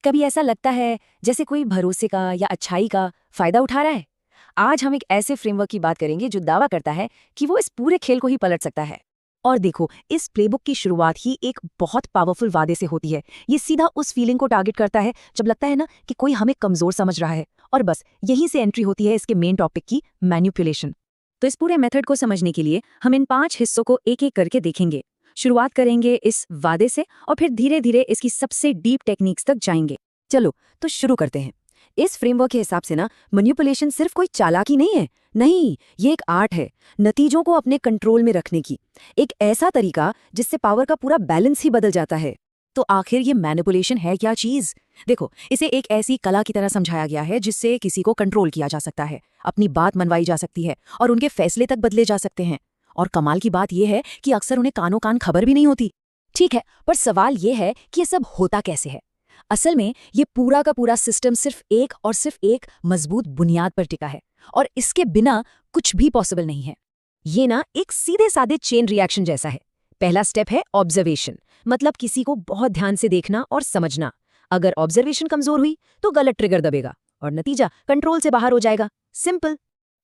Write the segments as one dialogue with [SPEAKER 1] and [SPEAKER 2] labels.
[SPEAKER 1] कभी ऐसा लगता है जैसे कोई भरोसे का या अच्छाई का फायदा उठा रहा है। आज हम एक ऐसे फ्रेमवर्क की बात करेंगे जो दावा करता है कि वो इस पूरे खेल को ही पलट सकता है। और देखो, इस प्लेबुक की शुरुआत ही एक बहुत पावरफुल वादे से होती है। ये सीधा उस फीलिंग को टारगेट करता है जब लगता है ना कि कोई हमें कमजोर समझ रहा है। और बस यहीं से एंट्री होती है इसके मेन टॉपिक की, मैनिपुलेशन। तो इस पूरे मेथड को समझने के लिए हम इन 5 हिस्सों को एक एक करके देखेंगे। शुरुआत करेंगे इस वादे से और फिर धीरे धीरे इसकी सबसे डीप टेक्निक्स तक जाएंगे। चलो तो शुरू करते हैं। इस फ्रेमवर्क के हिसाब से ना, मैनिपुलेशन सिर्फ कोई चालाकी नहीं है। नहीं, ये एक आर्ट है नतीजों को अपने कंट्रोल में रखने की। एक ऐसा तरीका जिससे पावर का पूरा बैलेंस ही बदल जाता है। तो आखिर ये मैनिपुलेशन है क्या चीज? देखो, इसे एक ऐसी कला की तरह समझाया गया है जिससे किसी को कंट्रोल किया जा सकता है, अपनी बात मनवाई जा सकती है और उनके फैसले तक बदले जा सकते हैं। और कमाल की बात यह है कि अक्सर उन्हें कानों कान खबर भी नहीं होती। ठीक है, पर सवाल यह है कि ये सब होता कैसे है। असल में ये पूरा का पूरा सिस्टम सिर्फ एक मजबूत बुनियाद पर टिका है और इसके बिना कुछ भी पॉसिबल नहीं है। ये ना एक सीधे साधे चेन रिएक्शन जैसा है। पहला स्टेप है ऑब्जर्वेशन, मतलब किसी को बहुत ध्यान से देखना और समझना। अगर ऑब्जर्वेशन कमजोर हुई तो गलत ट्रिगर दबेगा और नतीजा कंट्रोल से बाहर हो जाएगा। सिंपल।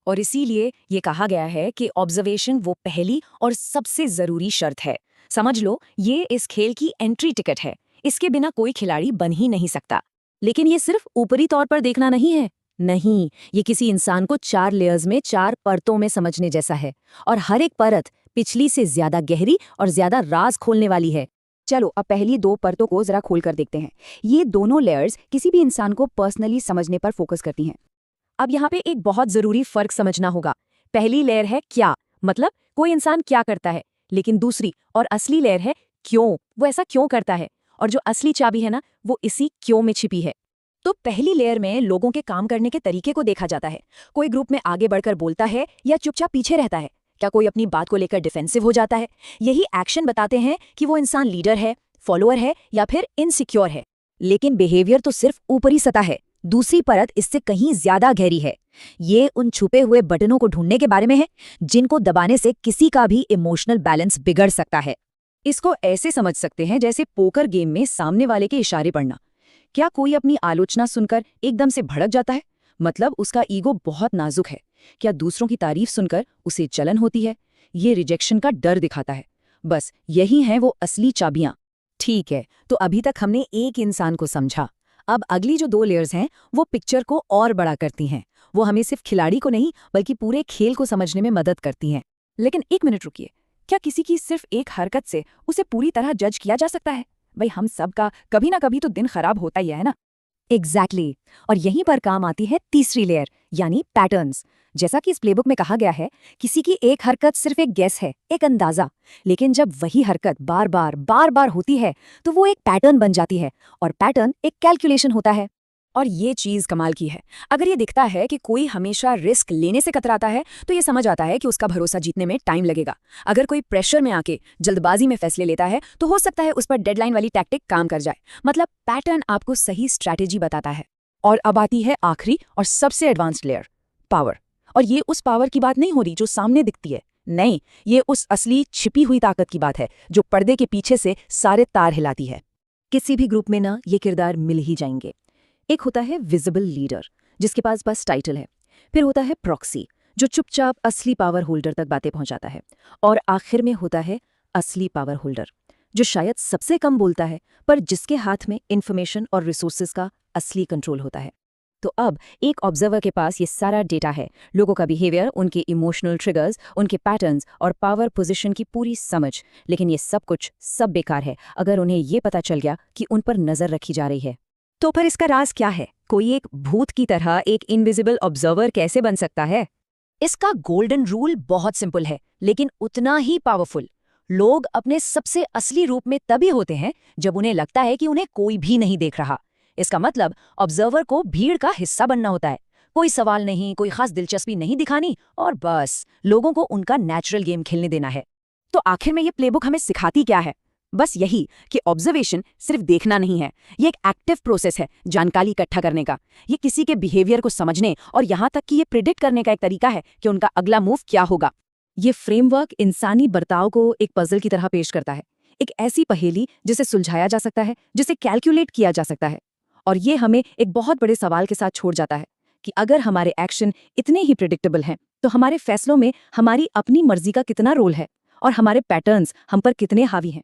[SPEAKER 1] और इसीलिए ये कहा गया है कि ऑब्जर्वेशन वो पहली और सबसे जरूरी शर्त है। समझ लो, ये इस खेल की एंट्री टिकट है। इसके बिना कोई खिलाड़ी बन ही नहीं सकता। लेकिन ये सिर्फ ऊपरी तौर पर देखना नहीं है। नहीं, ये किसी इंसान को 4 लेयर्स में 4 परतों में समझने जैसा है। और हर एक परत पिछली से ज्यादा गहरी और ज्यादा राज खोलने वाली है। चलो अब पहली 2 परतों को जरा खोल कर देखते हैं। ये दोनों लेयर्स किसी भी इंसान को पर्सनली समझने पर फोकस करती हैं। अब यहाँ पे एक बहुत जरूरी फर्क समझना होगा। पहली लेयर है क्या, मतलब कोई इंसान क्या करता है। लेकिन दूसरी और असली लेयर है क्यों, वो ऐसा क्यों करता है। और जो असली चाबी है ना, वो इसी क्यों में छिपी है। तो पहली लेयर में लोगों के काम करने के तरीके को देखा जाता है। कोई ग्रुप में आगे बढ़कर बोलता है या चुपचाप पीछे रहता है। क्या कोई अपनी बात को लेकर डिफेंसिव हो जाता है। यही एक्शन बताते हैं कि वो इंसान लीडर है, फॉलोअर है या फिर इनसिक्योर है। लेकिन बिहेवियर तो सिर्फ ऊपरी सतह है। दूसरी परत इससे कहीं ज्यादा गहरी है। ये उन छुपे हुए बटनों को ढूंढने के बारे में है जिनको दबाने से किसी का भी इमोशनल बैलेंस बिगड़ सकता है। इसको ऐसे समझ सकते हैं जैसे पोकर गेम में सामने वाले के इशारे पढ़ना। क्या कोई अपनी आलोचना सुनकर एकदम से भड़क जाता है, मतलब उसका ईगो बहुत नाजुक है। क्या दूसरों की तारीफ सुनकर उसे जलन होती है। ये रिजेक्शन का डर दिखाता है। बस यही हैं वो असली चाबियां। ठीक है, तो अभी तक हमने एक इंसान को समझा। अब अगली जो 2 लेयर्स हैं वो पिक्चर को और बड़ा करती हैं। वो हमें सिर्फ खिलाड़ी को नहीं बल्कि पूरे खेल को समझने में मदद करती हैं। लेकिन एक मिनट रुकिए, क्या किसी की सिर्फ एक हरकत से उसे पूरी तरह जज किया जा सकता है? भाई, हम सब का कभी ना कभी तो दिन खराब होता ही है ना। एग्जैक्टली। और यहीं पर काम आती है तीसरी लेयर, यानी पैटर्न्स। जैसा कि इस प्लेबुक में कहा गया है, किसी की एक हरकत सिर्फ एक गेस है, एक अंदाजा। लेकिन जब वही हरकत बार बार होती है तो वो एक पैटर्न बन जाती है और पैटर्न एक कैलकुलेशन होता है। और ये चीज कमाल की है। अगर ये दिखता है कि कोई हमेशा रिस्क लेने से कतराता है तो ये समझ आता है कि उसका भरोसा जीतने में टाइम लगेगा। अगर कोई प्रेशर में आके जल्दबाजी में फैसले लेता है तो हो सकता है उस पर डेडलाइन वाली टैक्टिक काम कर जाए। मतलब पैटर्न आपको सही स्ट्रैटेजी बताता है। और अब आती है आखिरी और सबसे एडवांस्ड लेयर, पावर। और ये उस पावर की बात नहीं हो रही जो सामने दिखती है। नहीं, ये उस असली छिपी हुई ताकत की बात है जो पर्दे के पीछे से सारे तार हिलाती है। किसी भी ग्रुप में ना ये किरदार मिल ही जाएंगे। एक होता है विजिबल लीडर, जिसके पास बस टाइटल है। फिर होता है प्रॉक्सी, जो चुपचाप असली पावर होल्डर तक बातें पहुंचाता है। और आखिर में होता है असली पावर होल्डर, जो शायद सबसे कम बोलता है पर जिसके हाथ में इंफॉर्मेशन और रिसोर्सेज का असली कंट्रोल होता है। तो अब एक ऑब्जर्वर के पास ये सारा डेटा है, लोगों का बिहेवियर, उनके इमोशनल ट्रिगर्स, उनके पैटर्न्स और पावर पोजीशन की पूरी समझ। लेकिन ये सब बेकार है अगर उन्हें ये पता चल गया कि उन पर नजर रखी जा रही है। तो फिर इसका राज क्या है? कोई एक भूत की तरह एक इनविजिबल ऑब्जर्वर कैसे बन सकता है? इसका गोल्डन रूल बहुत सिंपल है, लेकिन उतना ही पावरफुल। लोग अपने सबसे असली रूप में तभी होते हैं जब उन्हें लगता है कि उन्हें कोई भी नहीं देख रहा। इसका मतलब ऑब्जर्वर को भीड़ का हिस्सा बनना होता है। कोई सवाल नहीं, कोई खास दिलचस्पी नहीं दिखानी और बस लोगों को उनका नेचुरल गेम खेलने देना है। तो आखिर में ये प्लेबुक हमें सिखाती क्या है? बस यही कि ऑब्जर्वेशन सिर्फ देखना नहीं है, ये एक एक्टिव प्रोसेस है जानकारी इकट्ठा करने का। ये किसी के बिहेवियर को समझने और यहाँ तक कि ये प्रिडिक्ट करने का एक तरीका है कि उनका अगला मूव क्या होगा। ये फ्रेमवर्क इंसानी बर्ताव को एक पजल की तरह पेश करता है, एक ऐसी पहेली जिसे सुलझाया जा सकता है, जिसे कैलकुलेट किया जा सकता है। और ये हमें एक बहुत बड़े सवाल के साथ छोड़ जाता है कि अगर हमारे एक्शन इतने ही प्रिडिक्टेबल हैं तो हमारे फैसलों में हमारी अपनी मर्जी का कितना रोल है और हमारे पैटर्न्स हम पर कितने हावी हैं।